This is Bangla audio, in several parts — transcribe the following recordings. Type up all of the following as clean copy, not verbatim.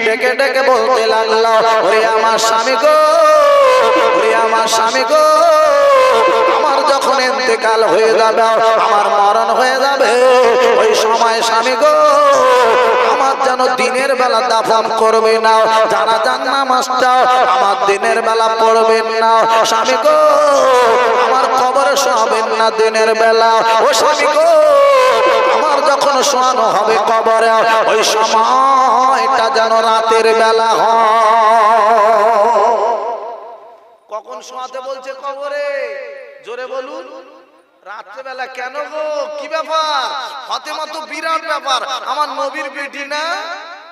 ডেকে ডেকে বলতে লাগলো, ওরে আমার স্বামী গো, ওরে আমার স্বামী গো, আমার যখন ইন্তেকাল হয়ে যাবে, আমার মরণ হয়ে যাবে, ওই সময় স্বামী গো আমার যেন দিনের বেলা দাফন করবে না, জানাজার নামাজটা আমার দিনের বেলা পড়বেন না, স্বামী গো আমার কবরে শোয়াবেন না দিনের বেলা, ও স্বামী গো আমার যখন শোয়ানো হবে কবরে, ওই সময়টা যেন রাতের বেলা হয়। কখন শোয়াতে বলছে কবরে? জোরে বলুন। রাত্রেবেলা। কেন গো, কি ব্যাপার? ফাতেমা তো বিরাট ব্যাপার, আমার নবীর বেটি না,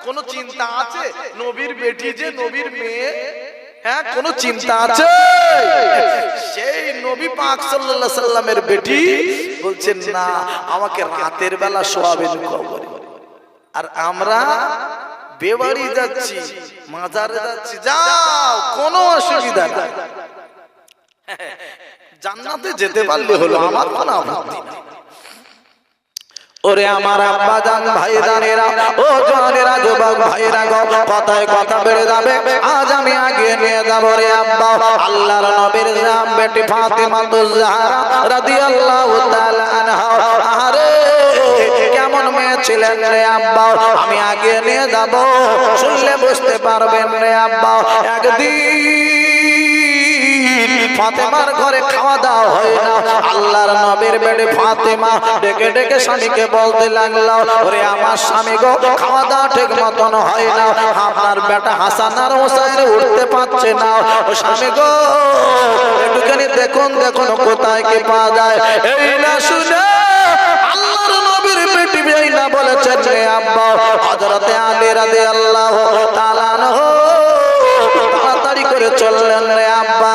কোনো চিন্তা আছে? নবীর বেটি যে নবীর মেয়ে, হ্যাঁ কোনো চিন্তা আছে? সেই নবী পাক সাল্লাল্লাহু আলাইহি সাল্লামের বেটি বলছেন না, আমাকে রাতের বেলা শোয়াবেন কবরে। আর আমরা বেবাড়ি যাচ্ছি, মাজারে যাচ্ছি, যাও কোনো অসুবিধা নাই, জান্নাতে যেতে পারলে হলো, আমার কোনো আপত্তি নেই। ওরে আমার আব্বা জান ভাই জানেরা, ও জানেরা, যুবক ভাইরা গো, কথায় কথা বেড়ে যাবে, আজ আমি আগে নিয়ে যাব রে আব্বা আল্লাহর নবীর জান বেটি ফাতেমা তুজ-জাহরা রাদিয়াল্লাহু তাআলা আনহা। আরে কেমন মেয়ে ছিলেন রে আব্বা, আমি আগে নিয়ে যাব, শুনলে বুঝতে পারবেন রে আব্বা। একদিন ফাতেমার ঘরে খাওয়া দাওয়া হয় না, আল্লাহর নবীর বেটি ফাতেমা ডেকে ডেকে স্বামীকে বলতে লাগলো, ওরে আমার স্বামী গো খাওয়া দাওয়া ঠিক মতন হয় না, আপনার বেটা হাসান আর হোসেন উঠতে পারছে না, ও স্বামী গো একটুখানি দেখুন দেখুন কোথায় কি পাওয়া যায়। এই না শুনে আল্লাহর নবীর বেটি এই না বলেছেন রে আব্বা হযরতে আলী রাদিয়াল্লাহু তাআলা আনহু তাড়াতাড়ি করে চললেন রে আব্বা।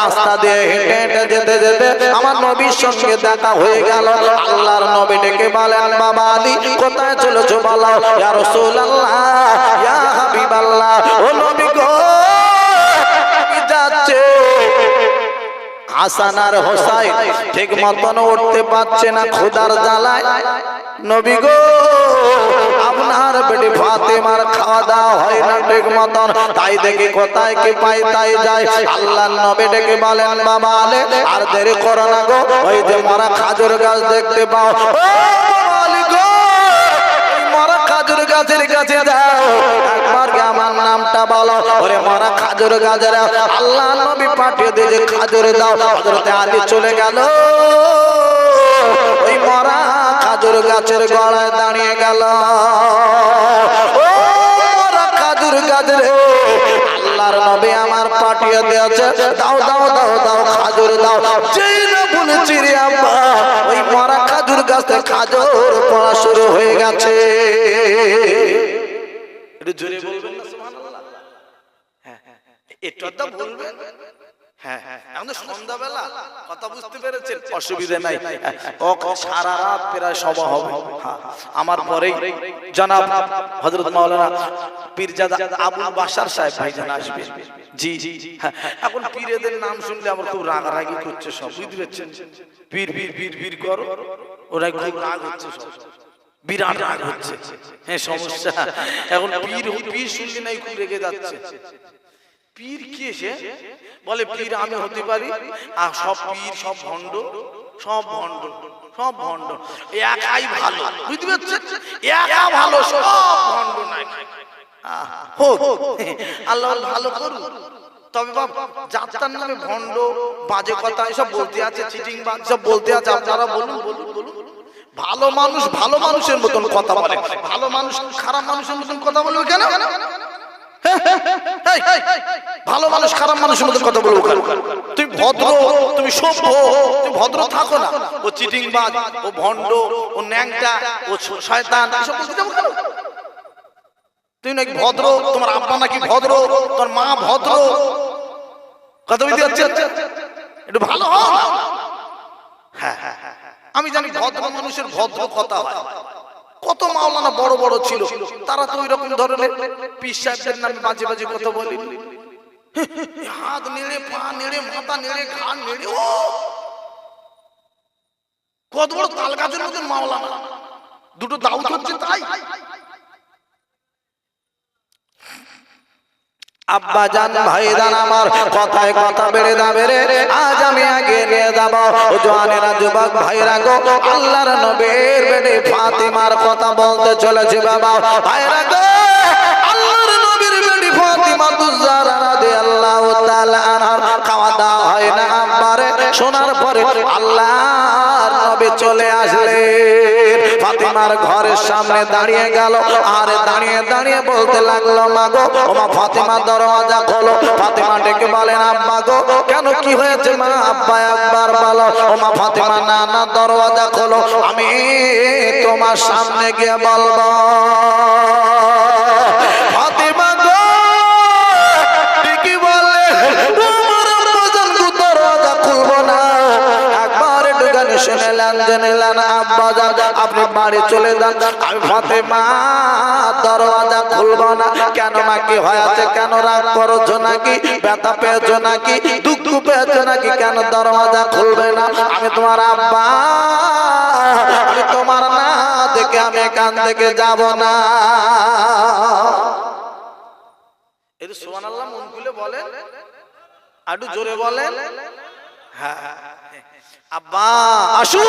রাস্তা দিয়ে হেঁটে হেঁটে যেতে যেতে আমার নবীর সঙ্গে দেখা হয়ে গেল। আল্লাহর নবী ডেকে বলেন, বাবা আলী কোথায় চলেছো বলো? ইয়া রাসূলুল্লাহ, ইয়া হাবিবাল্লাহ, ও নবী গো আমি যাচ্ছি। হাসান আর হোসাইন ঠিক মতন উঠতে পারছে না ক্ষুধার জ্বালায়। নবী গো আপনার বেটি ফাতেমার খাওয়া দাওয়া হয় না ঠিক মতন, তাই দেখি কোথায় কি পাই তাই যায়। আল্লাহর নবী ডেকে বলেন, বাবা আলে আর দেরি করো না গো, ওই যে মরা খাজুর গাছ দেখতে পাও, ও আলী গো ওই মরা খাজুর গাছের কাছে যাও, একবার আমার নামটা বলো। ওরে মরা খাজুর গাছের আল্লাহর নবী পাঠিয়ে দিয়ে খাজুর দাও। হযরতে আলী চলে গেল, ওই মরা খাজুর গাছের গড়ায় দাঁড়িয়ে গেল। ও মরা খাজুর গাছের আল্লাহর নবী আমার পাঠিয়ে দিয়েছে, দাও দাও দাও দাও খাজুর দাও। যেই না বলেছি রে আব্বা, ওই মরা খাজুর গাছে খাজুর পড়া শুরু হয়ে গেছে। একটু জোরে বলবেন না সুবহানাল্লাহ? হ্যাঁ একটু তো বলবেন। হ্যাঁ এখন সন্ধ্যাবেলা কথা বুঝতে পেরেছেন, অসুবিধা নাই। সারা রাত প্রায় সভা হবে। আমার পরেই জনাব হযরত মাওলানা পীরজাদা আবুল বাশার সাহেব ভাইজান আসবে। জি জি এখন পীরেদের নাম শুনলে আমার খুব রাগারাগি করছে সব, বুঝতে পারছেন? পীর পীর পীর পীর করো, ওরা খুব রাগ হচ্ছে, সব বিরাট রাগ হচ্ছে। হ্যাঁ সমস্যা এখন পীর পীর শুনলে নাই খুব রেগে যাচ্ছে। পীর কি এসে বলে পীর আমি হতে পারি, আর সব পীর সব ভণ্ড, সব ভণ্ড, সব ভণ্ড, একাই ভালো, বুঝতে পারছেন? একা ভালো, সব ভণ্ড নাই। আল্লাহ ভালো করুন। তবে বাবা যাত্রার নামে ভণ্ড বাজে কথা এসব বলতে আছে, চিটিং বাজ সব বলতে আছে, আপনারা বলুন বলুন বলুন। ভালো মানুষ ভালো মানুষের মতন কথা বলে, ভালো মানুষ খারাপ মানুষের মতন কথা বলবে কেন? ভালো মানুষ খারাপ মানুষের মধ্যে কথা বলবো কেন? তুমি ভদ্র, তুমি সভ্য, তুমি ভদ্র থাকো না। ও চিটিংবাজ, ও ভণ্ড, ও ন্যাংটা, ও শয়তান, এসব বলতে যাবো কেন? তুমি নাকি ভদ্র, তোমার আব্বা নাকি ভদ্র, তোর মা ভদ্র, কথা বলতে যাচ্ছে, একটু ভালো হও। হ্যাঁ আমি জানি ভদ্র মানুষের ভদ্র কথা হয়। কত মাওলানা বড় বড় ছিল, তারা তো ওই রকম ধরনের পীর সাহেবদের নামে বাজে বাজে কথা বলে, হাত নেড়ে, পা নেড়ে, মাথা নেড়ে, ঘাড় নেড়ে, ও কত বড় তাল গাছের মতন মাওলানা, দুটো দাউদ হচ্ছে তাই। আব্বা জান ভাইজান আমার কথায় কথা বেড়ে যাবে রে আজ আমি আগে নিয়ে যাব ও জওয়ানেরা যুবক ভাইরা গো আল্লাহর নবীর বেটি ফাতিমার কথা বলতে চলেছে বাবা ভাইরা গো আল্লাহর নবীর বেটি ফাতিমা তুজারা রাদিয়াল্লাহু তাআলা আনহার খাওয়া দাওয়া হয় না আব্বারে শোনার পরে আল্লাহর নবী চলে আসলেন ফাতিমার ঘরের সামনে দাঁড়িয়ে গেল আর দাঁড়িয়ে দাঁড়িয়ে বলতে লাগলো মা গো ও মা ফাতিমা দরওয়াজা খোলো ফাতিমা ডেকে বলেন আব্বা গো কেন কি হয়েছে মা আব্বা একবার বলো ও মা ফাতিমা না না দরওয়াজা খোলো আমি তোমার সামনে গিয়ে বলবো ফাতিমা গো ঠিকই বলে তোমার আব্বাজান তো দরওয়াজা খুলবো না একবার ঢুকানি শুনেলেন জেনেলেন আব্বাজান আপনি বাড়ি চলে যান আমি ফাতিমা দরওয়াজা খুলবো না কেন মা কি হয়েছে কেন রাগ করছো নাকি ব্যথা পেয়েছো নাকি দুঃখ পেয়েছো নাকি কেন দরওয়াজা খুলবে না আমি তোমার আব্বা আমি তোমার না দেখে আমি এখান থেকে যাব না একটু সুবহানাল্লাহ মন খুলে বলেন একটু জোরে বলেন হ্যাঁ আব্বা আসু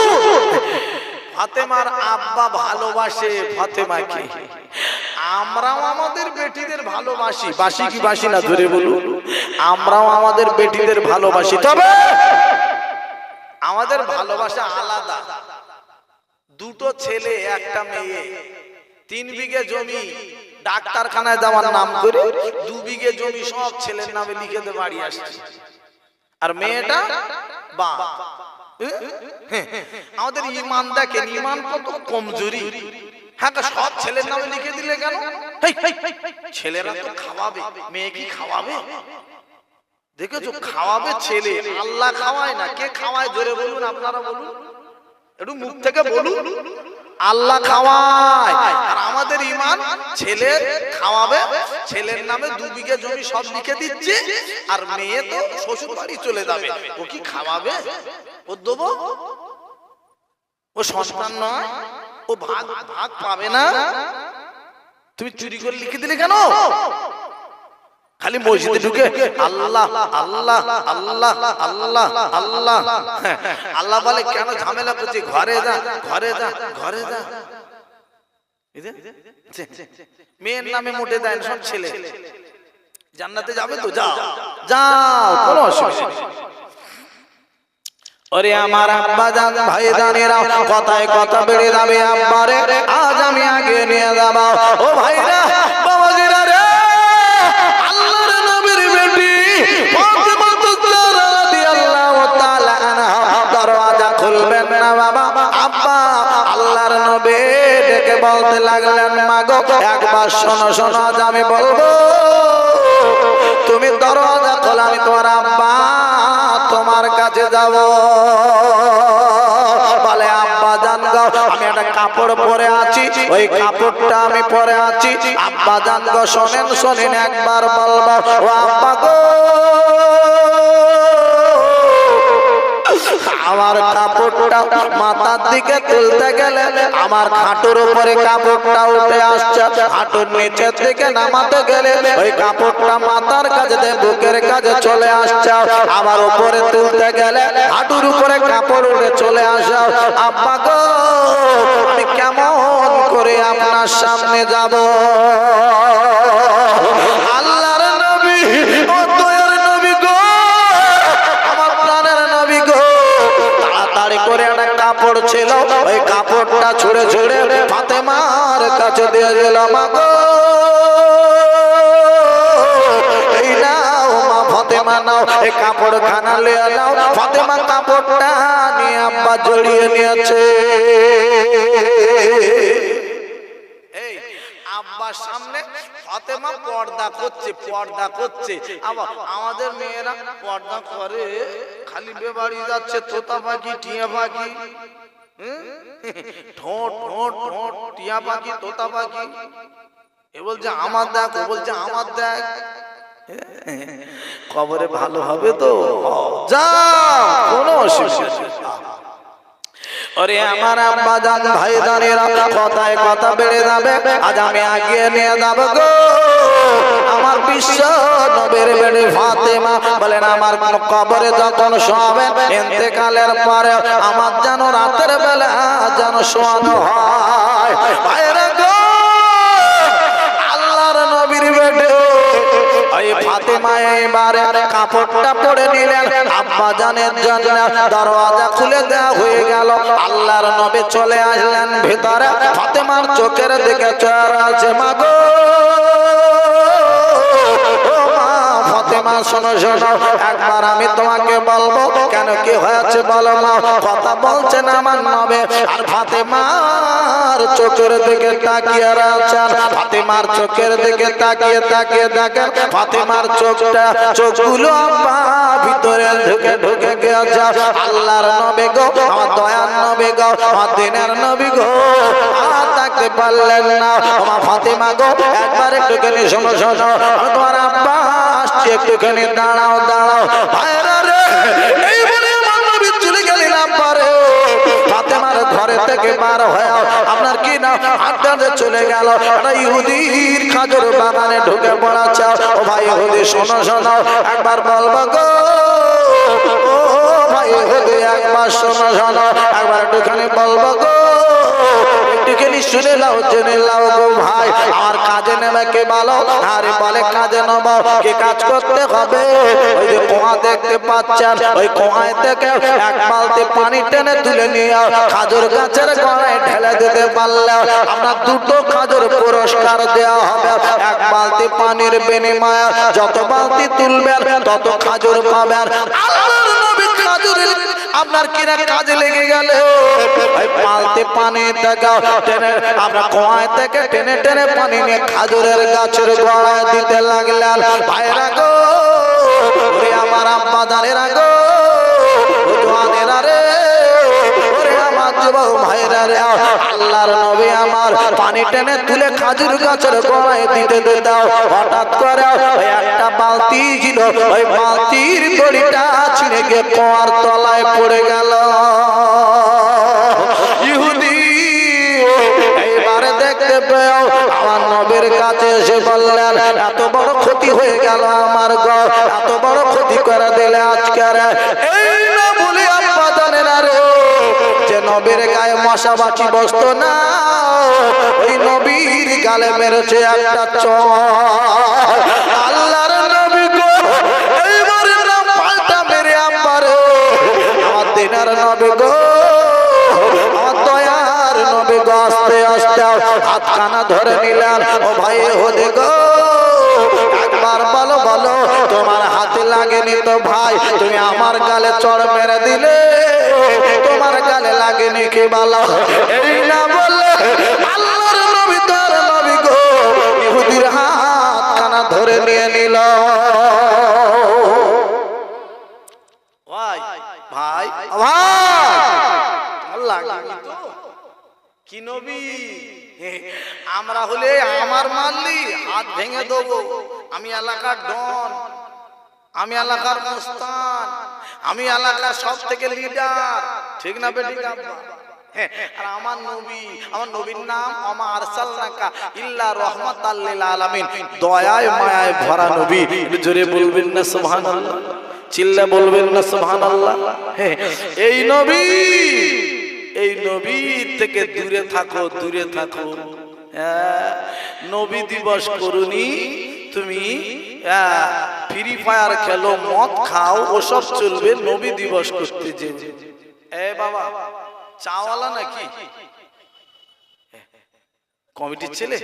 ফাতেমার আব্বা ভালোবাসে ফাতেমাকে আমরাও আমাদের বেটিদের ভালোবাসি বাসি কি বাসি না জোরে বলুন আমরাও আমাদের বেটিদের ভালোবাসি তবে আমাদের ভালোবাসা আলাদা দুটো ছেলে একটা মেয়ে 3 বিঘে জমি ডাক্তারখানায় যাওয়ার নাম করে 2 বিঘে জমি সব ছেলের নামে লিখে দিয়ে বাড়ি আসছে আর মেয়েটা বা আমাদের ঈমান দেখেন ঈমান কত কমজোরি হ্যাঁ সব ছেলের নামে লিখে দিলে কেন ছেলেরা তো খাওয়াবে মেয়ে কি খাওয়াবে দেখেছো খাওয়াবে ছেলে আল্লাহ খাওয়ায় না কে খাওয়ায় জোরে বলুন আপনারা বলুন একটু মুখ থেকে বলুন আল্লাহ খাওয়ায় আর আমাদের ঈমান ছেলে খাওয়াবে ছেলের নামে 2 বিঘা জমি সব লিখে দিচ্ছে আর মেয়ে তো শ্বশুর বাড়ি চলে যাবে ও কি খাওয়াবে ও দেবো ও সন্তান নয় ও ভাগ ভাগ পাবে না তুমি চুরি করে লিখে দিলে কেন খালি মসজিদে ঢুকে আল্লাহ আল্লাহ আল্লাহ আল্লাহ আল্লাহ আল্লাহ বলে কেন ঝামেলা করছি ঘরে যা ঘরে যা ঘরে যা মেয়ের নামে মোটে দেন সব ছেলে জান্নাতে যাবে তো যাও যাও কোনো অসুবিধা নেই ওরে আমার আব্বা জান ভাই জানেরা কথায় কথা বেড়ে যাবে আব্বারে আজ আমি আগে নিয়ে যাব ও ভাইরা বাবাজিরা রে আল্লাহর নবীর বেটি ফাতেমা তুজারা রাদিয়াল্লাহু তাআলা আনহা দরওয়াজা খুলবেন না বাবা আব্বা আল্লাহর নবী ডেকে বলতে লাগলেন মা গো একবার শোনো শোনো আজ আমি বলবো তুমি দরওয়াজা খোলো আমি তোমার আব্বা তোমার কাছে যাব বলে আব্বা জান গো আমি একটা কাপড় পরে আছি ওই কাপড়টা আমি পরে আছি আব্বা জান গো শোনেন শোনেন একবার বলবো ও আব্বা গো আমার কাপড়টা মাথার দিকে তুলতে গেলে আমার খাটের উপরে কাপড়টা উঠে আসছে হাঁটুর নিচের দিকে নামাতে গেলে ওই কাপড়টা মাথার কাছে বুকের কাছে চলে আসছে আবার উপরে তুলতে গেলে হাঁটুর উপরে কাপড় উঠে চলে আসে আব্বা গো আমি কেমন করে আপনার সামনে যাব আল্লাহর নবী ও দয়ার নবী গো আমার প্রাণের নবী গো তাড়াতাড়ি করে একটা কাপড় ছিল ওই কাপড়টা ছুঁড়ে ছুঁড়ে ফাতেমার কাছে দিয়ে দিল মা গো এই নাও মা ফাতেমা নাও এই কাপড় খানা লিয়ে নাও ফাতেমা কাপড়টা নিয়ে আব্বা জড়িয়ে নিয়েছে এই আব্বার সামনে ফাতেমা পর্দা করছে আবার আমাদের মেয়েরা পর্দা করে খালি বেবাড়ি যাচ্ছে তোতা পাখি টিয়া পাখি ঠোঁট ঠোঁট ঠোঁট টিয়া পাখি তোতা পাখি এ বলছে আমার দেখ ও বলছে আমার দেখ খবরে ভালো হবে তো যা কোনো অসুবিধা ওরে আমার আব্বা জান ভাই জানেরা কথায় কথা বেড়ে যাবে আজ আমি আগিয়ে নিয়ে যাব গো আমার আমার বিশ্ব নবীর বেটি ফাতেমা বলেন আমার কবরে যখন শোয়াবেন ইন্তেকালের পরে আমার যেন রাতের বেলা যেন শোয়ানো হয়। ভাইরা গো, আল্লাহর নবীর বেটি ওই ফাতেমা এবারে কাপড়টা পরে নিলেন আব্বা জানের জন্য। দরওয়াজা খুলে দেওয়া হয়ে গেল, আল্লাহর নবী চলে আসলেন ভিতরে। ফাতেমার চোখের দিকে চোর আছে, মা গো ফাতেমা শোনো শোনো, একবার আমি তোমাকে বলবো। কেন কি হয়েছে বলো মা? কথা বলছেন আমার নবী। আর ফাতেমার চোখের দিকে তাকিয়ে আছেন। ফাতেমার চোখের দিকে তাকিয়ে তাকিয়ে দেখেন ফাতেমার চোখগুলো আব্বা ভিতরে ঢুকে ঢুকে গেছে। আল্লাহর নবী গো, আমার দয়ার নবী গো, আমার দিনের নবী গো, আর তাকতে পারলেন না। আমার ফাতেমা গো, একবার একটুখানি শোনো শোনো, তোমার আব্বা আসছে, একটুখানি দাঁড়াও দাঁড়াও। ভাইরা রে, এই বলে আমার নবী চলে গেলেন। আব্বারে ফাতেমার ঘরে থেকে বার হয়ে আপনার কি না আড্ডাতে চলে গেল একটা ইহুদির খাজুর বাগানে ঢুকে পড়াচ্ছে। ও ভাই ইহুদি শোনো শোনো, একবার বলবো গো, ও ভাই ইহুদি একবার শোনো শোনো, একবার একটুখানি বলবো গো, একটুখানি শুনে লাও জেনে লাও গো ভাই। আমার কাজে নেবে কে বলো? আরে বলে কাজে নেব, কি কাজ করতে হবে? ওই যে কুয়া দেখতে পাচ্ছেন, ওই কুয়ায় থেকে এক বালতি পানি টেনে তুলে নিয়ে খাজুর গাছের গোড়ায় ঢেলে দিতে পারলে আপনার 2টো খাজুর পুরস্কার দেওয়া হবে। এক বালতি পানির বিনিময়ে যত বালতি তুলবেন তত খাজুর পাবেন। আল্লাহর নবী খাজুরের আপনার কিনা কাজে লেগে গেল। ওই বালতি পানি থেকে টেনে আমরা কুয়ায় থেকে টেনে টেনে পানি নিয়ে খাজুরের গাছের গোড়ায় দিতে লাগলেন। ভাইরা গো, ওরে আমার আব্বা জানেরা গো, ও জওয়ানেরা রে, ওরে আমার যুবক ভাইরা রে, আল্লাহর নবী আমার পানি টেনে তুলে খাজুর গাছের গোড়ায় দিতে দাও। হঠাৎ করে ওই একটা বালতি ছিল, ওই বালতির দড়িটা ছিঁড়ে গিয়ে কুয়ার তলায় পড়ে গেল। ইহুদি এইবারে দেখতে পেও আমার নবীর কাছে এসে বললেন, এত বড় ক্ষতি হয়ে গেল আমার গো, এত বড় ক্ষতি করে দিলে আজকের। এই না বলে আব্বা জানেন রে, যে নবীর গায়ে মশা বাঁচি বসতো না, ওই নবীর গালে মেরেছে একটা চর। আল্লাহর নবী গো, এইবারে নাম পাল্টা মেরে আব্বারে আমার দিনের নবী গো, আমার দয়ার নবী গো, আস্তে আস্তে হাতখানা ধরে নিলেন। ও ভাই ইহুদি গো, একবার বলো বলো, তোমার হাতে লাগেনি তো ভাই? তুমি আমার গালে চড় মেরে দিলে, তোমার গালে লাগেনি কি বলো? এই না বললে আল্লাহর নবী তার নবী গো, ইহুদির হাতখানা ধরে নিয়ে নিল। ভাই ভাই ভাই, আল্লাহ কি নবী? আমরা হলে আমার মানলি হাত ভেঙে দেবো। আমি এলাকার ডন, আমি এলাকার মুস্তান, আমি এলাকার সব থেকে লিডার, ঠিক না বেটি? আর আমার নবী, আমার নবীর নাম ওমা আরসালনাকা ইল্লা রাহমাতাল লিল আলামিন, দয়ায় মায়ায় ভরা নবী। জোরে বলবেন না সুবহানাল্লাহ? চিল্লা বলবেন না সুবহানাল্লাহ? এই নবী, এই নবী থেকে দূরে থাকো, দূরে থাকো। নবী দিবস করুনি তুমি, ফ্রি ফায়ার খেলো, মদ খাও, ওসব চলবে। নবী দিবস করতে যে এ বাবা চাওয়ালা নাকি কমিটির ছেলে?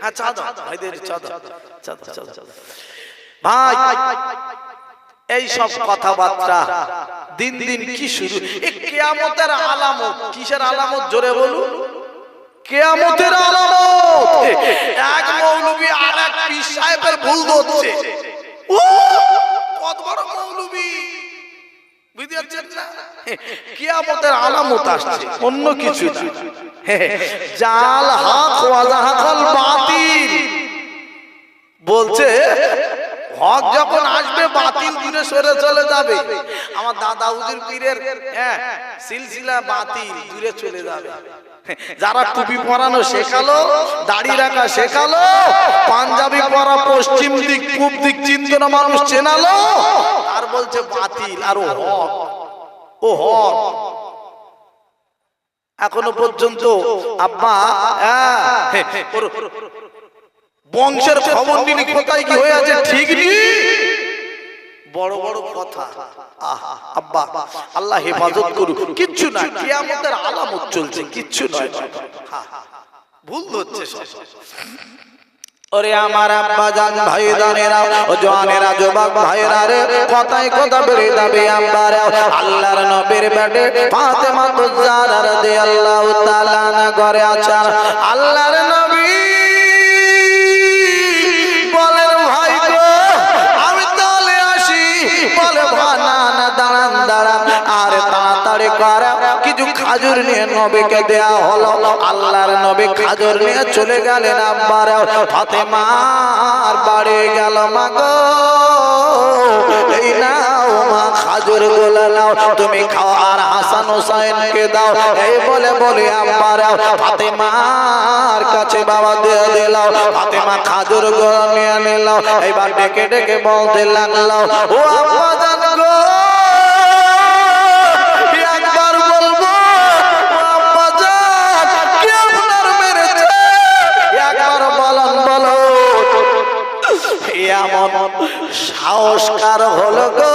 হ্যাঁ চা দাও ভাইদের, চা দাও, চা দাও ভাই। এই সব কথাবার্তা দিন দিন কি শুরু? এই কিয়ামতের আলামত। কিসের আলামত? জোরে বলুন। কিয়ামতের আলামত। এক মৌলবী আরেক পীর সাহেবের ভুল ধরছে। ও কত বড় মৌলবী, বুঝতে পারছেন না? কিয়ামতের আলামত আসছে, অন্য কিছু না। জাল হক ওয়া যাহাকাল বাতিল বলছে, হক যখন আসবে বাতিল দূরে সরে চলে যাবে। আমার দাদা হুজুর পীরের সিলসিলা বাতিল দূরে চলে যাবে। যারা টুপি পরানো শেখালো, দাড়ি রাখা শেখালো, পাঞ্জাবি পরা পশ্চিম দিক পূব দিক চিন্তন মানুষ চেনালো, আর বলছে বাতিল আর ও হক, ও হক। এখনো পর্যন্ত আব্বা বংশের খবর নিলি কোথায় কি হয়ে আছে ঠিক নেই, বড় বড় কথা। আব্বা আল্লাহ হেফাজত করুক, কিচ্ছু না, কিয়ামতের আলামত চলছে, কিচ্ছু নয়, ভুল হচ্ছে সব। ওরে আমার আব্বা জান ভাই জানেরা, ও জওয়ানেরা, যুবক ভাইরা রে, কথায় কথা বেড়ে যাবে আব্বারা। আল্লাহর নবীর বেটে ফাতেমা তুজারা রাদিয়াল্লাহু তাআলা না ঘরে আছেন। আল্লাহর নবী বলেন ভাই গো আমি তাহলে আসি, বলে ভানা না দাঁড়ান দাঁড়ান, আর তাড়াতাড়ি করে কিছু খাজুর নিয়ে নবীকে দেয়া হলো। আল্লাহর নবী খাজুর নিয়ে চলে গেলেন আব্বার। ফাতেমার বাড়ি গেল, মা গো এই নাও মা খাজুর গুলো নাও, তুমি খাও আর হাসান হোসেনকে দাও। এই বলে বলে আব্বার ফাতেমার কাছে বাবা দিয়ে দিল। ফাতেমা খাজুর গুলো নিয়ে নিল, এবার ডেকে ডেকে বলতে লাগলো, ও আব্বা জান গো একবার বলবো, ও আব্বা জান কে আপনার মেরেছে, একবার বলুন বলো। এমন সাহসকার হলো গো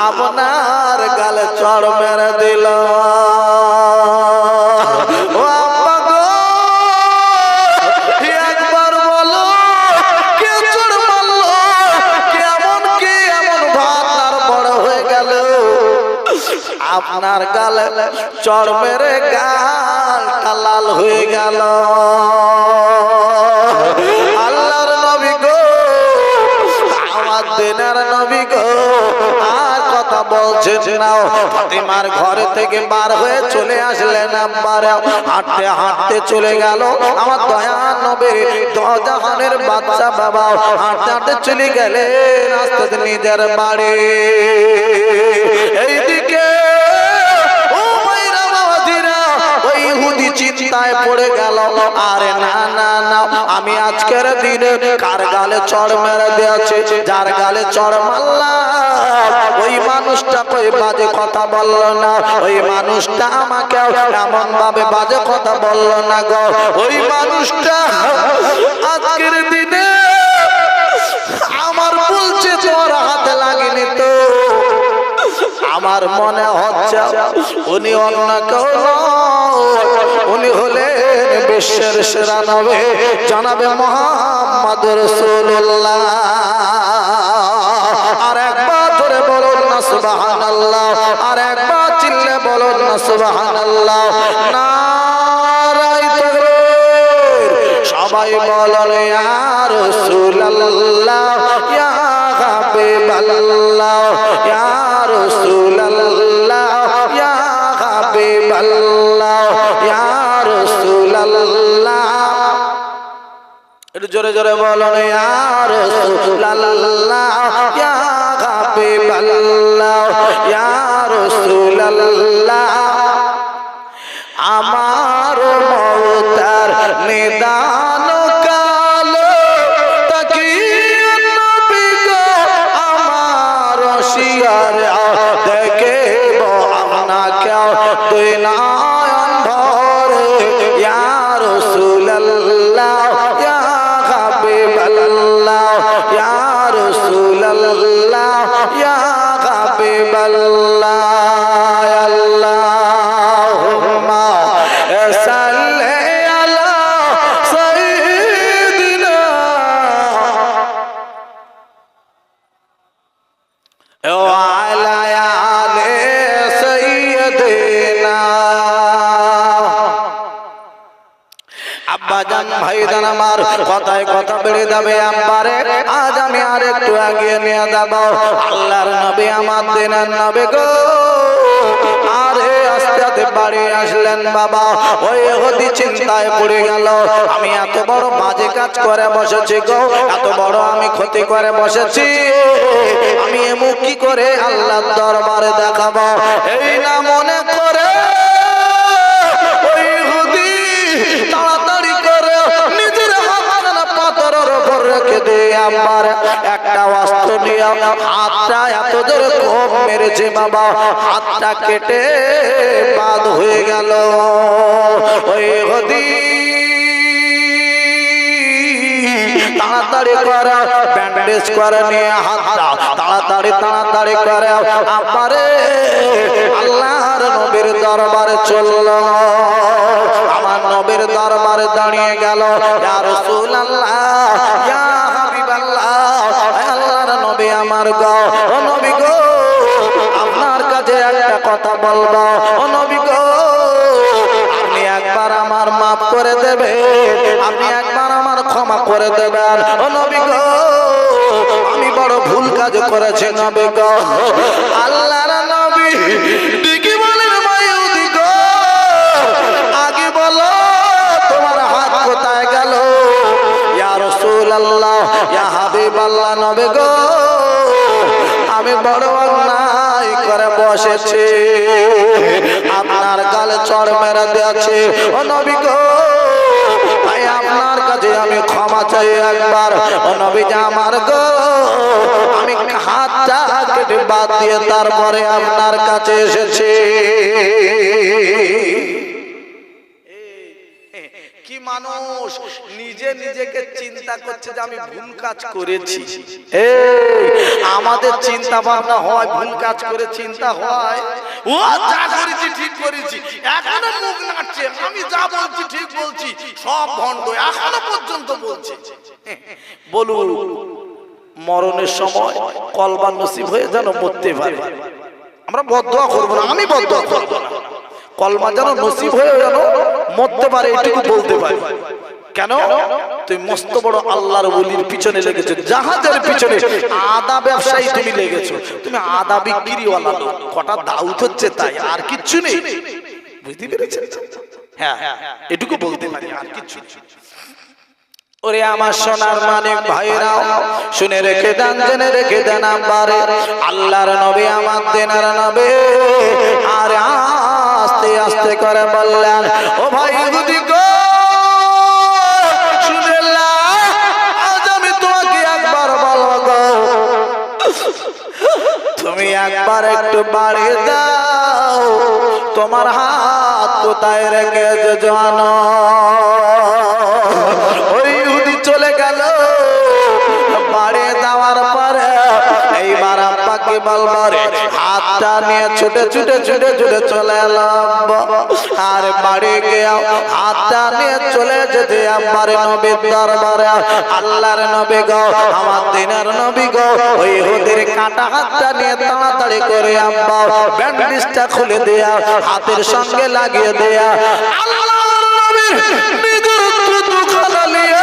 আপনার গালে চড় মেরে দিল। ও আব্বা গো একবার বলো কে চড় মারলো, কেমন কে এমন ভাত আর বড় হয়ে গেল আপনার গালে চড় মেরে গালটা লাল হয়ে গেল। আল্লাহর নবী গো আমার দিনের নবী গো আর কথা বলছেন না। ফাতেমার ঘর থেকে বার হয়ে চলে আসলেন আব্বার। হাঁটতে হাঁটতে চলে গেল আমার দয়া নবীর দোজাহানের বাচ্চা বাবা। হাঁটতে হাঁটতে চলে গেলেন আস্তে নিজের বাড়ি। এইদিকে ইহুদি চিন্তায় পড়ে গেল, আরে না না না আমি আজকের দিনে কার গালে চড় মেরে দিয়েছে, যার গালে চড় মারলাম ওই মানুষটা কই বাজে কথা বললো না, ওই মানুষটা আমাকে এমন ভাবে বাজে কথা বললো না গো, ওই মানুষটা আজকের দিনে আমার বলছে তোর হাতে লাগেনি তো। আমার মনে হচ্ছে উনি অন্য কেউ উনি হলেন বিশ্বের সেরা নবী জনাবে মুহাম্মদ রাসূলুল্লাহ। আর একবার ধরে বলুন না সুবহানাল্লাহ, আর একবার চিল্লে বলুন না সুবহানাল্লাহ। নারায়ে তাকবীর, সবাই বলুন ইয়া রাসূলুল্লাহ ইয়া হাবিবাল্লাহ ইয়া রাসূলুল্লাহ ইয়া হাবিবাল্লাহ ইয়া রাসূলুল্লাহ। একটু জোরে জোরে বলুন ইয়া রাসূলুল্লাহ ইয়া হাবিবাল্লাহ ইয়া রাসূলুল্লাহ। আমার মওতার নিদান কাল তাকিয়ে নবী গো আমার শিয়ার দেখিব আপনাকে দুই নয়ন ভরে ইয়া রাসূলুল্লাহ ইয়া হাবিবাল্লাহ ইয়া রাসূলুল্লাহ ইয়া হাবিবাল্লাহ। আল্লাহুম্মা সাল্লি আলা সাইয়্যিদিনা ওয়া আলা আলি সাইয়্যিদিনা। আব্বাজান ভাইজান আমার কথায় কথা বেড়ে যাবে আব্বারে, আজ আমি আর একটু এগিয়ে নিয়ে যাব। আল্লাহর নবী আমার দিনের নবী গো আরে আস্তে আস্তে বাড়ি আসলেন বাবা। ওই ইহুদি চিন্তায় পড়ে গেল, আমি এত বড় বাজে কাজ করে বসেছি গো, এত বড় আমি ক্ষতি করে বসেছি, আমি এমন কি করে আল্লাহর দরবারে দেখাবো। এই না মনে করে আব্বার একটা অস্ত্র নিয়ে হাতটা এত জোরে কোপ মেরেছে বাবা, হাতটা কেটে বাদ হয়ে গেল। ওই হদি তাড়াতাড়ি করে ব্যান্ডেজ করে নিয়ে হাতটা তাড়াতাড়ি করে আব্বারে আল্লাহর নবীর দরবারে চলল। আমার নবীর দরবারে দাঁড়িয়ে গেল। ইয়া রাসূলুল্লাহ, ইয়া হাবিবাল্লাহ, আল্লাহর নবী আমার গো, ও নবী গো, আপনার কাছে একটা কথা বলবো। ও নবী গো, আপনি একবার আমার মাফ করে দেবেন, আপনি একবার আমার ক্ষমা করে দেবেন। ও নবী গো, আমি বড় ভুল কাজ করেছি নবী গো। আল্লাহর নবী ঠিকই বলেন মাইউদি গো, আগে বলো তোমার হাত কোথায় গেল? ইয়া রাসূলুল্লাহ, ইয়া হাবিবাল্লাহ, নবী গো, আমি বড় অন্যায় করে বসেছি, আপনার গালে চড় মেরে দিয়েছি। ও নবী গো, ভাই আপনার কাছে আমি ক্ষমা চাই একবার। ও নবী যে আমার গো, আমি হাতটা কেটে বাদ দিয়ে তারপরে আপনার কাছে এসেছি। কি মানুষ নিজে নিজেকে চিন্তা করছে যে আমি ভুল কাজ করেছি। আমাদের চিন্তা ভাবনা হয় ভুল কাজ করে চিন্তা হয় ও যা করেছি ঠিক করেছি, এখনো মুখ নাড়ছে আমি যা বলছি ঠিক বলছি, সব ভণ্ড এখনো পর্যন্ত বলছে। বলুন মরণের সময় কলবা নসিব হয়ে যেন মরতে পারে। আমরা বদদুয়া করবো না, আমি বদদুয়া করবো না, কলমা যেন নসিব হয়ে যেন মরতে পারে, এটুকু বলতে পারে। কেন? তুমি মস্ত বড় আল্লাহর ওলির পিছনে লেগেছো, জাহাজের পিছনে আদা ব্যবসায়ী তুমি লেগেছো, তুমি আদা বিক্রিওয়ালা লোক, কটা দাউত হচ্ছে তাই, আর কিচ্ছু নেই। বুঝতে পেরেছেন? হ্যাঁ, এটুকু বলতে পারি, আর কিচ্ছু। ওরে আমার সোনার মানিক ভাইরাও, শুনে রেখে দেন, জেনে রেখে দেন, আব্বারে আল্লাহর নবী আমার দিনের নবী আর আস্তে আস্তে করে বললেন, ও ভাই বুঝি গো, শুনে আজ আমি তোমাকে একবার বলবো গো, তুমি একবার একটু বাড়িয়ে দাও, তোমার হাত কোথায় রেখেছো জানো? চলে গেল। বাড়িয়ে দেওয়ার পরে এইবার আব্বাকে বলবারে হাতটা নিয়ে ছুটে ছুটে ছুটে ছুটে চলে এলাম। আর বাড়ি গিয়ে হাতটা নিয়ে চলে যেতে আব্বারে নবীর দরবারে, আল্লাহর নবী গো, আমার দিনের নবী গো, ওই হুদির কাটা হাতটা নিয়ে তাড়াতাড়ি করে আব্বা ব্যান্ডেজটা খুলে দেয়া, হাতের সঙ্গে লাগিয়ে দেয়া, আল্লাহর নবীর নিজের দুখানা নিয়ে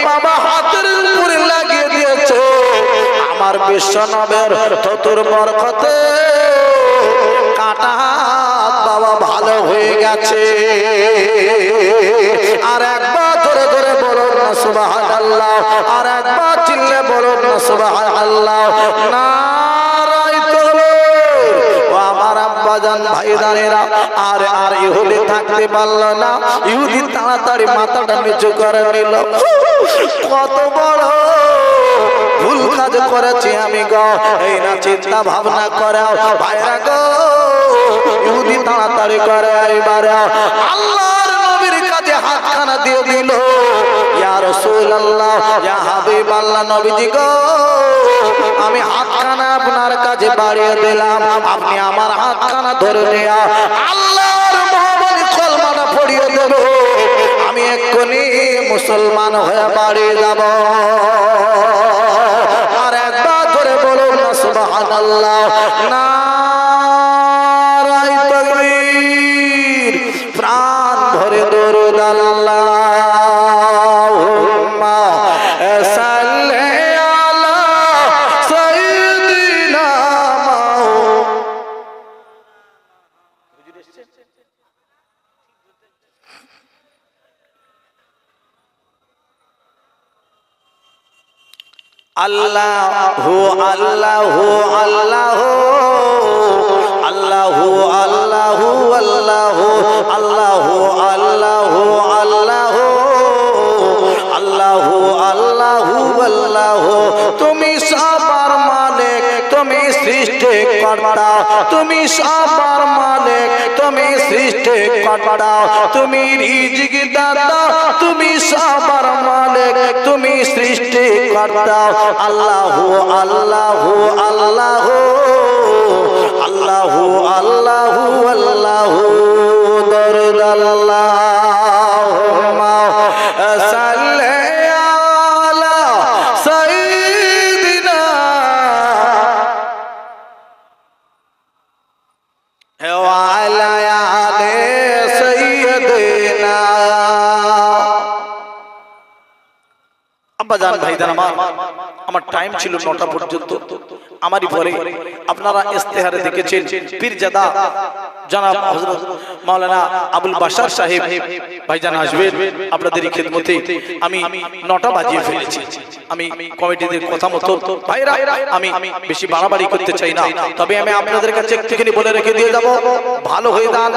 বাবা হাতের উপরে লাগিয়ে দিয়েছে। আমার বিশ্ব নবের চতুর বরকতে কাটা হাত বাবা ভালো হয়ে গেছে। আর একবার ধরে ধরে বলুন না সুবহানাল্লাহ, আর একবার চিল্লে বলুন না সুবহানাল্লাহ। নারায়ে তাকবীর। ও আমার আব্বাজান ভাইদানেরা, আর আর ইহুদি থাকতে পারল না, ইহুদি তাড়াতাড়ি মাথাটা নিচু করে নিল। কত বড় ভুল কাজ করেছি আমি গো, এই না চিন্তা ভাবনা করে ভাইরা গো। ইহুদি তাড়াতাড়ি করে এবারে আল্লাহর নবীর কাছে হাতখানা দিয়ে দিল। ইয়া রাসূলুল্লাহ, ইয়া হাবিবাল্লাহ, নবীজি গো, আমি হাতখানা আপনার কাছে বাড়িয়ে দিলাম, আপনি আমার হাতখানা ধরে নিয়ে আল্লাহর মহাবাণী কলমাটা পড়িয়ে দেব, আমি এক্ষুনি মুসলমান হয়ে বাড়ি যাব। আর একবার ধরে বলুন না সুবহানাল্লাহ। নারায়ে তাকবীর। প্রাণ ভরে দরুদ আল্লাহুম্মা সাল্লি আলা সাইয়্যিদিনা আল্লাহু আল্লাহু আল্লাহু আল্লাহু আল্লাহু আল্লাহু আল্লাহু আল্লাহু আল্লাহু আল্লাহু তুমি সৃষ্টিকর্তা, তুমি সবার মালিক, তুমি সৃষ্টিকর্তা, তুমি রিজিক দাতা, তুমি সবার মালিক, তুমি সৃষ্টিকর্তা। আল্লাহু আল্লাহু আল্লাহু আল্লাহু আল্লাহু আল্লাহু দরুদ আল্লাহুম্মা সাল্লি আলা সাইয়্যিদিনা ওয়া আলা আলি সাইয়্যিদিনা। আব্বাজান ভাইজান আমার টাইম ছিল 9টা পর্যন্ত। আমারই পরে আপনারা ইস্তেহারে দেখেছেন পীরজাদা জনাব হযরত মাওলানা আবুল বাশার সাহেব ভাইজান আসবেন আপনাদের খিদমতে। আমি 9টা বাজিয়ে ফেলেছি। আমি কমিটিদের কথা মতো ভাইরা আমি বেশি বাড়াবাড়ি করতে চাই না, তবে আমি আপনাদের কাছে একটুখানি বলে রেখে দিয়ে যাব, ভালো হয়ে দান,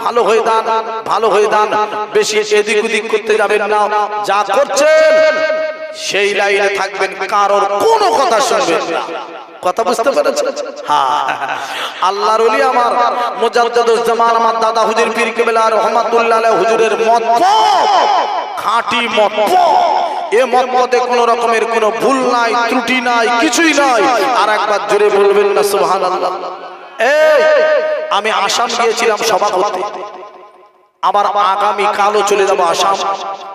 ভালো হয়ে দান, ভালো হয়ে দান, বেশি এদিক ওদিক করতে যাবেন না। যা করছেন সেই লাইনে থাকবেন, কারোর কোনো কথা শুনবেন না। কথা বুঝতে পেরেছেন? হ্যাঁ, আল্লাহর ওলি আমার মুজাদ্দিদুজ জামান আমার দাদা হুজুর পীর কেবলা রহমাতুল্লাহ আলাইহি হুজুরের মত খাঁটি মত। এ মতে কোন রকমের কোনো ভুল নাই, ত্রুটি নাই, কিছুই নাই। আর একবার জোরে বলবেন না সুবহানাল্লাহ। এই আমি আসাম গিয়েছিলাম সভা করতে, আবার আগামী কালও চলে যাব আসাম,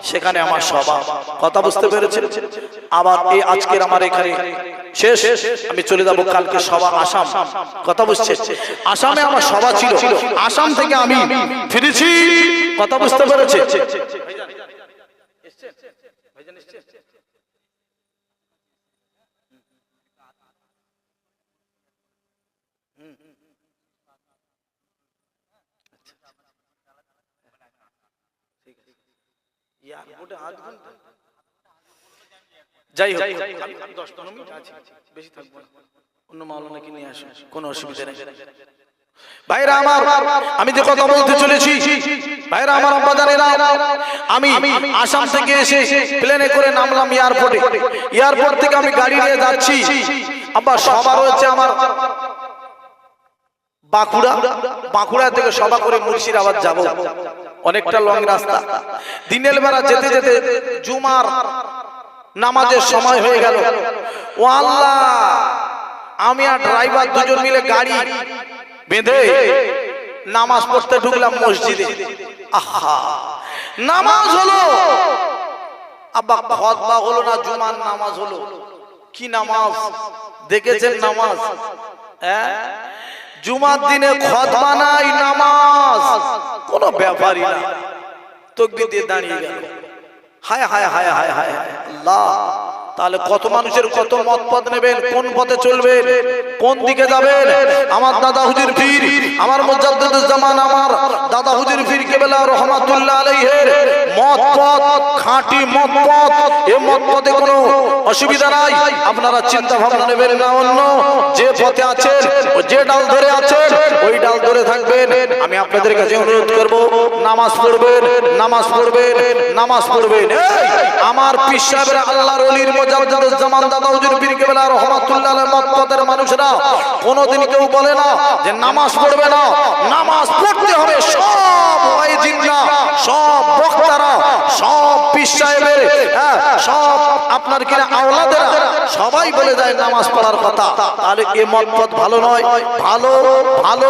সেখানে আমার সভা। কথা বুঝতে পেরেছেন? আবার এই আজকের আমার এখানে শেষ, আমি চলে যাব কালকে সভা আসাম। কথা বুঝছে? আসামে আমার সভা ছিল, আসাম থেকে আমি ফিরেছি। কথা বুঝতে পেরেছে? যাই হোক, 10-15 মিনিট আছে, বেশি থাকবো না। অন্য মাওলানাকে নিয়ে আসুন, কোনো অসুবিধা নেই। ভাইরা আমার, আমি যে কথা বলতে চলেছি, ভাইরা আমার আব্বাজানেরা, আমি আসাম থেকে এসে প্লেনে করে নামলাম এয়ারপোর্টে। এয়ারপোর্ট থেকে আমি গাড়ি নিয়ে যাচ্ছি, আব্বা সভা রয়েছে আমার বাঁকুড়া, বাঁকুড়া থেকে সভা করে মুর্শিদাবাদ যাব, অনেকটা লং রাস্তা। দিনের বেলা যেতে যেতে জুমার নামাজের সময় হয়ে গেল। ও আল্লাহ, আমি আর ড্রাইভার দুজন মিলে গাড়ি বেঁধে নামাজ পড়তে ঢুকলাম মসজিদে। আহা, নামাজ হলো, আব্বা খুতবা হলো না, জুমার নামাজ হলো। কি নামাজ দেখেছেন? নামাজ, হ্যাঁ, জুমার দিনে খুতবা নাই, নামাজ কোনো ব্যাপারই না। তাকবীর দিয়ে দাঁড়িয়ে গেল। হায় হায় হায় হায় হায় আল্লাহ, তাহলে কত মানুষের কত মত পথ নেবেন, কোন পথে চলবেন, কোন দিকে যাবেন? আমার দাদা হুজুর পীর, আমার মুজাদ্দিদুজ জামান, আমার দাদা হুজুর পীর কেবলা রহমাতুল্লাহ আলাইহির মত পথ খাঁটি মত পথ। এই মত পথে কোনো অসুবিধা নাই, আপনারা চিন্তা ভাবনা নেবেন না। অন্য যে পথে আছেন, যে ডাল ধরে আছেন, ওই ডাল ধরে থাকবেন। আমি আপনাদের কাছে অনুরোধ করব, নামাজ পড়বেন, নামাজ পড়বেন, নামাজ পড়বেন। আমার পীর সাহেবের আল্লাহর ওলির মুজাদ্দিদুজ জামান দাদা হুজুর পীর কেবলা রহমাতুল্লাহ আলাইহির মত পথের মানুষরা কোনোদিন কেউ বলে না যে নামাজ পড়বে না। নামাজ পড়তে হবে। সব ওয়াইজিনরা, সব বক্তারা, সব পীর সাহেবের, সব আপনার কিনা আওলাদেরা সবাই বলে যায় নামাজ পড়ার কথা। তাহলে এই মত পথ ভালো নয়। ভালো ভালো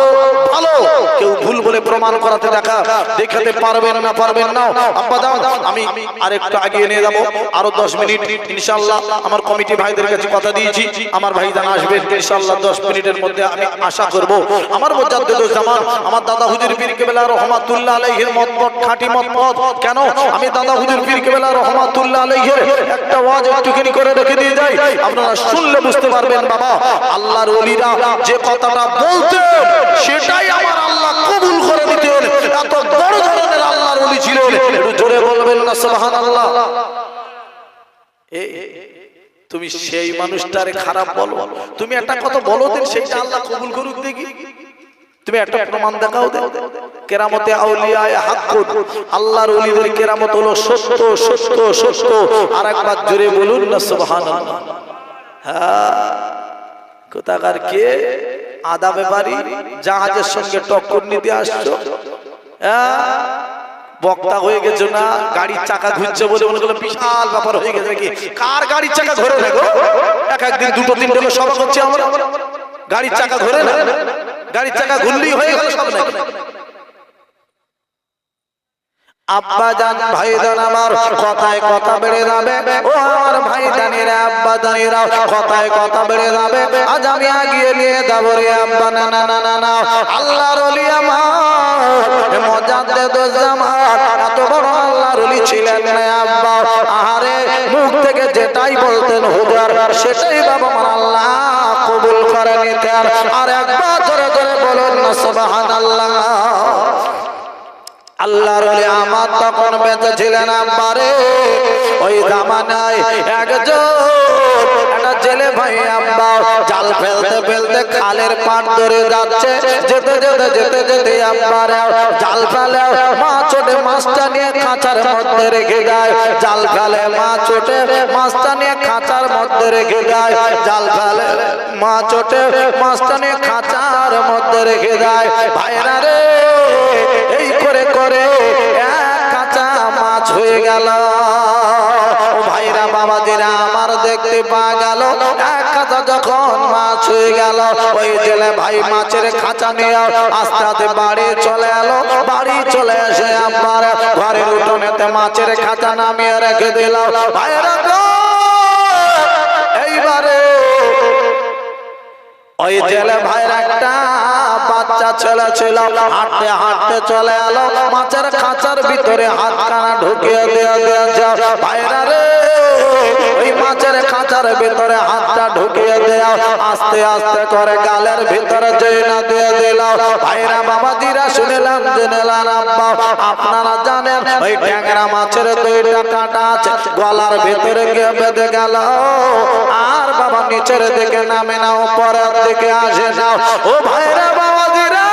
ভালো কেউ ভুল বলে প্রমাণ করাতে দেখাতে পারবেন না, পারবেন না। আব্বা আমি আরেকটু আগিয়ে নিয়ে যাব, আরো 10 মিনিট ইনশাআল্লাহ। আমার কমিটি ভাইদের কাছে কথা দিয়েছি, আমার ভাইজান আসবেন ইনশাআল্লাহ 10 মিনিটের মধ্যে। আমি আশা করব আমার মুজাদ্দিদুজ জামান, আমার দাদা হুজুর পীর কেবলা রহমাতুল্লাহ আলাইহির মত পথ খাঁটি মত পথ। কেন? আমি দাদা হুজুর পীর কেবলা রহমাতুল্লাহ আলাইহির একটা ওয়াজ একটুখানি করে রেখে দিয়ে যাই, আপনারা শুনলে বুঝতে পারবেন। বাবা, আল্লাহর ওলিরা যে কথাটা বলতেন সেটাই আমার আল্লাহ কবুল করে দিতেন। এত বড় ধরনের আল্লাহর ওলি ছিলেন। একটু জোরে বলবেন না সুবহানাল্লাহ। তুমি সেই মানুষটারে খারাপ বলো, তুমি একটা কথা বলো দেন, সেইটা আল্লাহ কবুল করুক দেখি। তুমি একটা প্রমাণ দেখাও দেন। কেরামতে আউলিয়ায়ে হাক্কুন, আল্লাহর ওলিদের কেরামত হলো সত্য সত্য সত্য। আর একবার জোরে বলুন না সুবহানাল্লাহ। হ্যাঁ, কোথাকার কে আদাবে বাড়ি জাহাজের সঙ্গে টক্কর নিতে আসছো, বক্তা হয়ে গেছো না, গাড়ির চাকা ঘুরছে বলে মনে করলো বিশাল ব্যাপার হয়ে গেছে নাকি? কার গাড়ির চাকা ঘোরে না গো? একদিন দুটো তিনটে সভা করছি আমরা, গাড়ির চাকা ঘোরে না? গাড়ির চাকা ঘুরলেই হয়ে গেল সব নাকি? আব্বা জান ভাই জান আমার কথায় কথা বেড়ে যাবে, ও আমার ভাই জানেরা আব্বা জানেরা কথায় কথা বেড়ে যাবে। আজ আমি আগিয়ে নিয়ে যাব রে আব্বা, না না না না না, আল্লাহর ওলি আমার মুজাদ্দিদ জামান এত বড় আল্লাহর ওলি ছিলেন না আব্বা। আহারে মুখ থেকে যেটাই বলতেন হুজুর সেটাই বাবা আমার আল্লাহ কবুল করে নিতেন। আর একবার জোরে জোরে বলুন না সুবহানাল্লাহ। আল্লাহর ওলি আমার তখন বেঁচে ছিলেন আব্বারে। ওই জামানায় একজন একটা জেলে ভাই আব্বা জাল ফেলতে ফেলতে খালের পাড় ধরে যাচ্ছে, যেতে যেতে যেতে যেতে আব্বারে জাল ফেলে মাছ ওঠে, মাছটা নিয়ে খাঁচার মধ্যে রেখে যায়। জাল ফেলে মাছ ওঠে, মাছটা নিয়ে খাঁচার মধ্যে রেখে যায়। জাল ফেলে মাছ ওঠে, মাছটা নিয়ে খাঁচার মধ্যে রেখে যায়। ভাইরা রে এই করে করে এক কাঁচা মাছ হয়ে গেল। ভাইরা বাবাজিরা আমার দেখতে পাওয়া গেল এক কাঁচা যখন মাছ হয়ে গেল, ওই জেলে ভাই মাছের খাঁচা নিয়ে আস্তে আস্তে বাড়ি চলে এলো। বাড়ি চলে এসে আবার ঘরের উঠোনেতে মাছের খাঁচা নামিয়ে রেখে দিল। ভাইরা এইবারে ওই জেলে ভাইয়ের একটা বাচ্চা ছেলে ছিল, হাঁটতে হাঁটতে চলে এলো, মাছের খাঁচার ভিতরে হাত কানা ঢুকিয়ে দিয়েছে। ভাইরা রে ওই মাছের খাঁচার ভিতরে হাতটা ঢুকিয়ে দেয়া আস্তে আস্তে করে গালের ভিতরে জয়না দিয়ে দিল। ভাইরা বাবাজিরা শুনলাম জেনেলাম আব্বা আপনারা জানেন ওই ট্যাংরা মাছের দুইটা কাঁটা আছে, গলার ভিতরে গিয়ে বেঁধে গেল। আর বাবা নিচের দিকে নামে না, উপরের দিকে আসে না। ও ভাইরা বাবাজিরা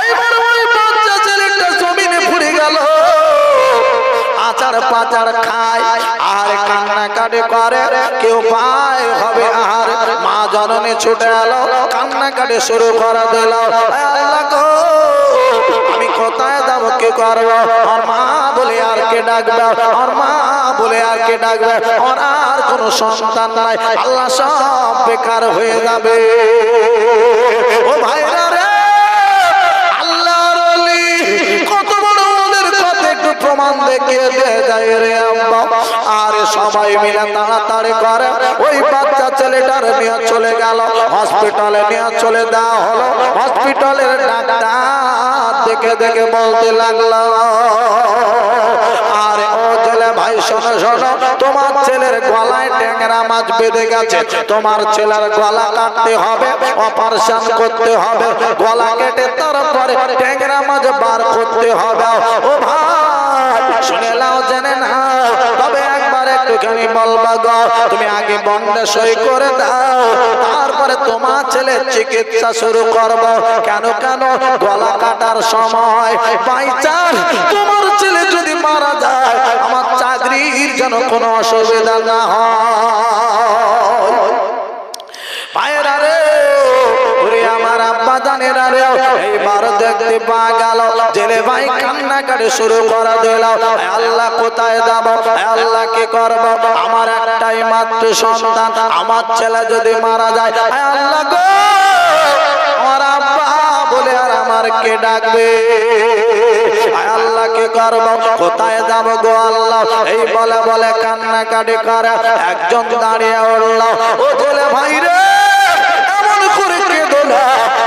এইবার ওই বাচ্চা ছেলেটা জমিনে পড়ে গেল, আচার পাচার খায় আর কান্নাকাটি করে, কেউ পায় হবে। আর মা জননী ছুটে এলো, কান্নাকাটি শুরু করে দিল। আল্লাহ গো আমি কোথায় যাব, কি করব? আর মা বলে আর কে ডাকবে, আর মা বলে আর কে ডাকবে, আর আর কোনো সন্তান নাই, আল্লাহ সব বেকার হয়ে যাবে। ও ভাইরা রে আল্লাহর ওলি কত বড় ওদের কথা একটু প্রমাণ দেখিয়ে দিয়ে যায় রে আব্বা। আর সবাই মিলে তাড়াতাড়ি করে ওই বাচ্চা ছেলেটার নিয়ে চলে গেল, হসপিটালে নিয়ে চলে দেওয়া হলো। হসপিটালের ডাক্তার দেখে দেখে বলতে লাগলো, আরে ও ছেলে ভাই শোনো শোনো, তোমার ছেলের গলায় ট্যাংরা মাছ বেঁধে গেছে, তোমার ছেলের গলা কাটতে হবে, অপারেশন করতে হবে, গলা কেটে তারপরে ট্যাংরা মাছ বার করতে হবে। ও ভাই শুনে নাও জেনে নাও, তবে একবার একটুখানি বলবা গো, তুমি আগে বন্ডে সই করে দাও, তারপরে তোমার ছেলের চিকিৎসা শুরু করব। কেন কেন গলা কাটার সময় বাই চান্স তোমার ছেলে যদি মারা যায়, আমার চাকরির যেন কোনো অসুবিধা না হয়। ভাইরা রে ওরে আমার আব্বা জানেরা রে, এইবার দেখতে পাওয়া গেল জেলে ভাই কান্নাকাটি শুরু করে দিল। আল্লাহ কোথায় যাব, আল্লাহ কি করব, আমার একটাই মাত্র সন্তান, আমার ছেলে যদি মারা যায়, আল্লাহ গো আমার আব্বা বলে আর আমার কে ডাকবে, আল্লাহ কি করব, কোথায় যাব গো আল্লাহ? এই বলে বলে কান্নাকাটি করে একজন দাঁড়িয়ে উঠল, ও জেলে ভাই রে এমন করে কেঁদো না,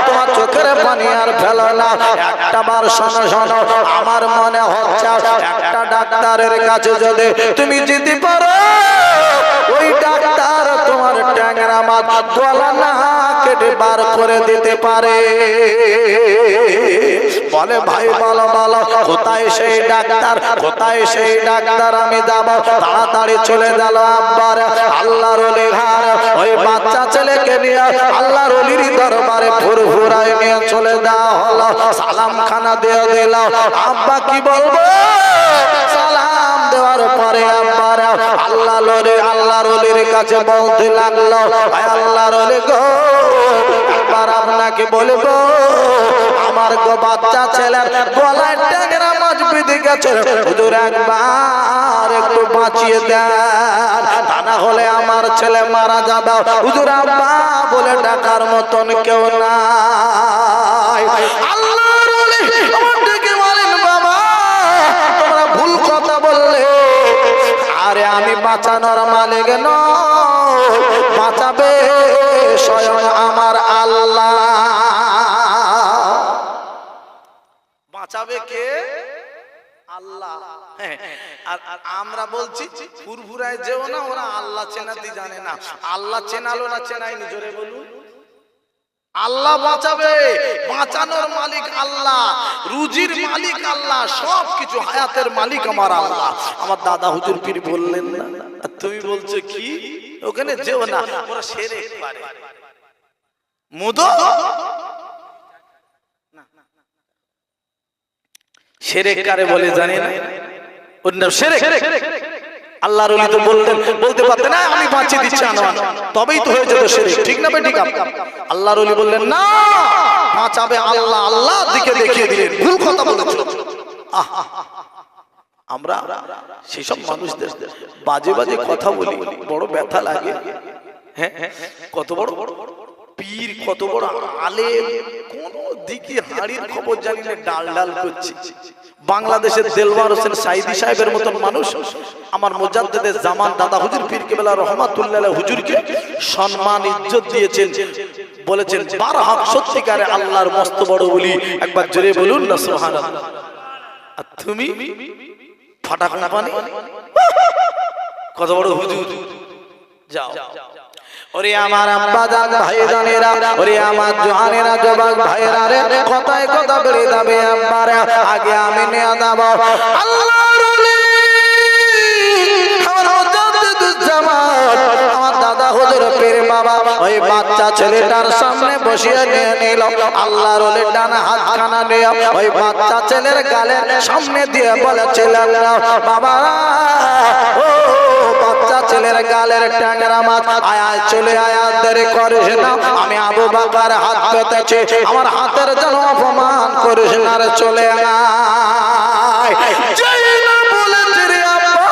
তোমার চোখের পানি আর ফেলো না, একটা বার শোনো শোনো, আমার মনে হচ্ছে একটা ডাক্তারের কাছে যদি তুমি যেতে পারো, ওই ডাক্তার তোমার ট্যাংরা মাছ গলা না কেটে বার করে দিতে পারে। বলে ভাই বলো বলো কোথায় সেই ডাক্তার, কোথায় সেই ডাক্তার, আমি যাব। তাড়াতাড়ি চলে গেল আব্বার আল্লাহর ওলি ঘর, ওই বাচ্চা ছেলেকে নিয়ে আল্লাহর ওলির দরবারে ফুরফুরায় নিয়ে চলে দেওয়া হলো। সালাম খানা দিয়ে দিল। আব্বা কি বলবো, সালাম দেওয়ার পরে আব্বার আল্লাহর ওলির কাছে বলতে লাগলো, আল্লাহর ওলি গো একবার আপনাকে বলবো, আমার গো বাচ্চা ছেলের গলায় ট্যাংরা মাছ বেঁধে গেছে, হুজুর একবার একটু বাঁচিয়ে দেন, তা না হলে আমার ছেলে মারা যাবে। হুজুর আব্বা বলে ডাকার মতন কেউ নাই। আল্লাহর ওলি আমার ডেকে বলেন, বাবা তোমরা ভুল কথা বললে, আরে আমি বাঁচানোর মালিক নই, বাঁচাবে স্বয়ং আমার আল্লাহ। বাঁচাবে কে? আল্লাহ। আর আমরা বলছি ফুরফুরায় যেও না, ওরা আল্লাহ চেনাতে জানে না। আল্লাহ চেনালো না চেনাইনি, জোরে বলুন। আল্লাহ বাঁচাবে, বাঁচানোর মালিক আল্লাহ, রুজির মালিক আল্লাহ, সবকিছু হায়াতের মালিক আমার আল্লাহ। আমার দাদা হুজুর পীর বললেন না, আর তুমি বলছো কি ওখানে যেও না, ওরা শিরক করে। মুদো শিরক কারে বলে জানি না, ওর নাম শিরক। আল্লাহর ওলি তো বলতেন, বলতে পারতেন না আমি বাঁচিয়ে দিচ্ছি আনোয়ার, তবেই তো হয়ে যেত শিরক, ঠিক না ভাই? ঠিক। আল্লাহর ওলি বললেন না, বাঁচাবে আল্লাহ, আল্লাহ দিকে দেখিয়ে দিলেন, ভুল কথা বলেছো। আমরা সেই সব মানুষদের বাজে বাজে কথা বলি, বড় ব্যথা লাগে। হ্যাঁ, কত বড় পীর, কত বড় আলেম, কোন দিকে হাড়ির খবর জানি না, ডাল ডাল করছি। বাংলাদেশের দেলওয়ার হোসেন সাইদি সাহেবের মতন মানুষ আমার মুজাদ্দেদে জামান দাদা হুজুর পীর কেবলা রহমাতুল্লাহ হুজুরকে সম্মান ইজ্জত দিয়েছেন, বলেছেন বারহাক সত্যিকারে আল্লাহর মস্ত বড় ওলি। একবার জোরে বলুন না সুবহানাল্লাহ। আর তুমি ফাটাফাটা পানি, কত বড় হুজুর। যাও ওরে আমার আব্বা জান ভাইজানেরা, ওরে আমার জওয়ানেরা, যুবক ভাইরা রে, কথায় কথা বেড়ে যাবে আব্বারে, আগে আমি নিয়ে যাব আল্লাহর ওলি আমার মুজাদ্দিদুজ্জামান, আমার দাদা হুজুর পীর বাবা ওই বাচ্চা ছেলেটার সামনে বসিয়ে নিয়ে নিল। আল্লাহর ওলি ডান হাতখানা নিয়ে ওই বাচ্চা ছেলের গালের সামনে দিয়ে বলেছিলেন, বাবা ও বাচ্চা ছেলের গালের ট্যাংরা মাছ, আয় আয় চলে আয়, দেরি করিস না, আমি আবু বকর হাত পেতেছি, আমার হাতের যেন অপমান করিস না রে, চলে আয়। যেই না বলেছি রে আব্বা,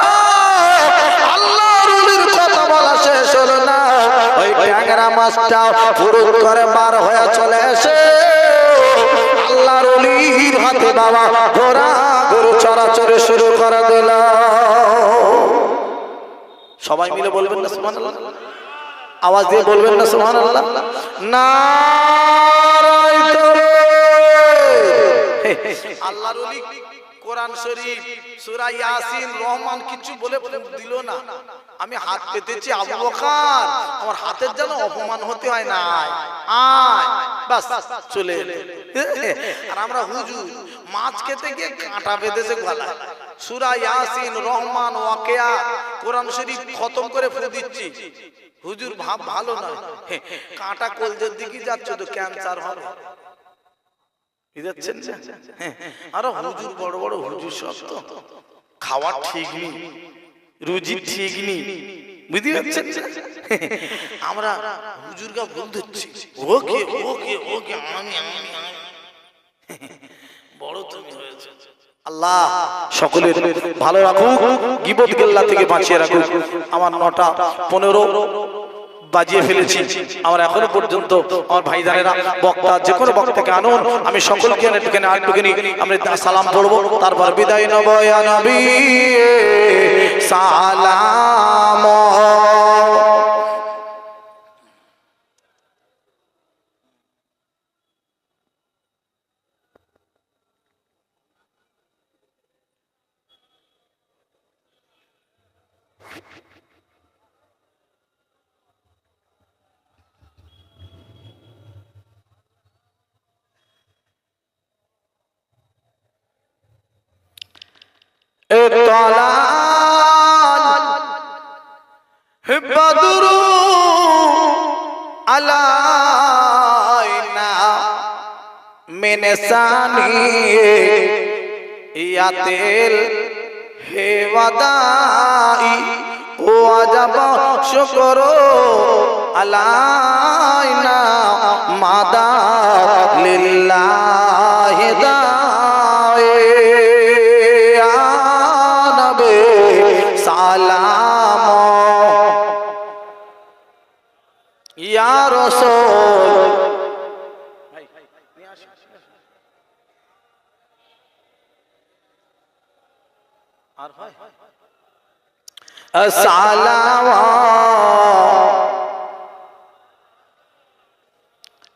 আল্লাহর ওলির কথা বলা শেষ হলো না, ওই ট্যাংরা মাছটা ফুরুত করে বার হয়ে চলে এসে আল্লাহর ওলির হাতে বাবা ঘোড়া গরু চড়াচড়ি শুরু করে দিল। সবাই মিলে বলবেন না সুবহানাল্লাহ, আওয়াজ দিয়ে বলবেন না সুবহানাল্লাহ। নারায়ে তাকবীর। আল্লাহর ওলি কোরআন শরীফ সূরা ইয়াসিন রহমান কিছু বলে দিল না, আমি হাত পেতেছি আবু বকর, আমার হাতের যেন অপমান হতে হয় না, আয় বাস চলে। আর আমরা হুজুর মাছ খেতে গিয়ে কাঁটা বেঁধেছে গলায়, সূরা ইয়াসিন রহমান ওয়াকিয়া কোরআন শরীফ খতম করে ফেলে দিচ্ছি। হুজুর ভাব ভালো না, কাঁটা কলজের দিকে যাচ্ছে তো ক্যান্সার হবে, বুঝাচ্ছেন না? আর হুজুর বড় বড় হুজুর সব তো খাওয়া ঠিক নেই, রুজি ঠিক নেই, বুঝতে পারছেন? আমরা হুজুরকে ভুল দিচ্ছি, ওকে ওকে ওকে আমি বড় তুমি হয়েছে। আল্লাহ সকলের ভালো রাখুক, গীবত গিল্লা থেকে বাঁচিয়ে রাখুক। আমার 9:15 বাজিয়ে ফেলেছি, আমার এখনো পর্যন্ত আমার ভাইজানেরা বক্তা যে কোনো বক্তাকে আনুন, আমি সকলকে একটুখানি আমরা সালাম পড়বো, তারপর বিদায় নেব। ইয়া নবী সালাম। বদরু আলাইনা মিন সানিয়াতিল হেওয়াদাই ওয়াজাব শুকরু আলাইনা মাদা লিল্লাহি দায়ে নবী সালাম ইয়া রাসূল আর হয়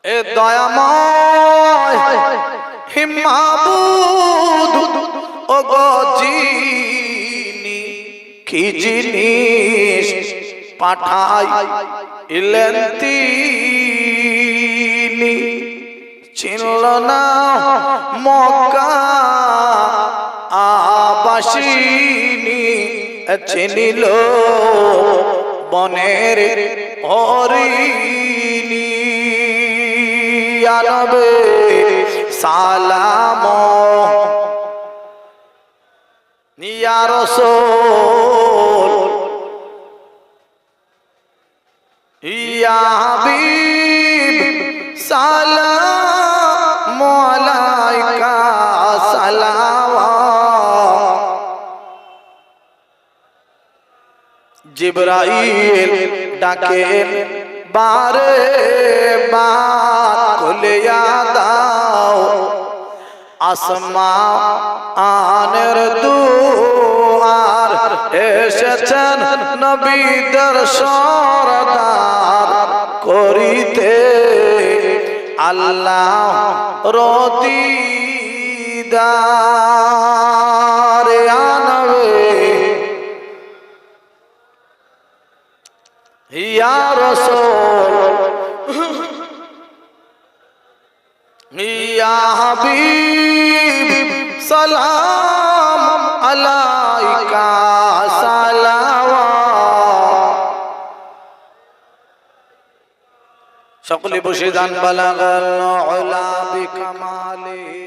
এ দয়াময় হে মাবুদ ও গজিনি কি জিনিস পাঠাইলেন তিনি চিনল না মক্কা আবাসিনী চিনিল বনের হরিণী নবী সালাম ইয়া রাসূল ইয়া হাবিব সালাম আলাইকা সালাওয়াত জিবরাইল ডাকেন বারে বার খুলিয়া দাও আসমানের দুয়ার এসেছেন নবীদের সরদার করিতে আল্লাহ রদিদার ইয়া রাসূল ইয়া হাবিব সালাম আলাইকা সালাওয়াত সকলে বসে যান বালাগাল উলা বিকামালি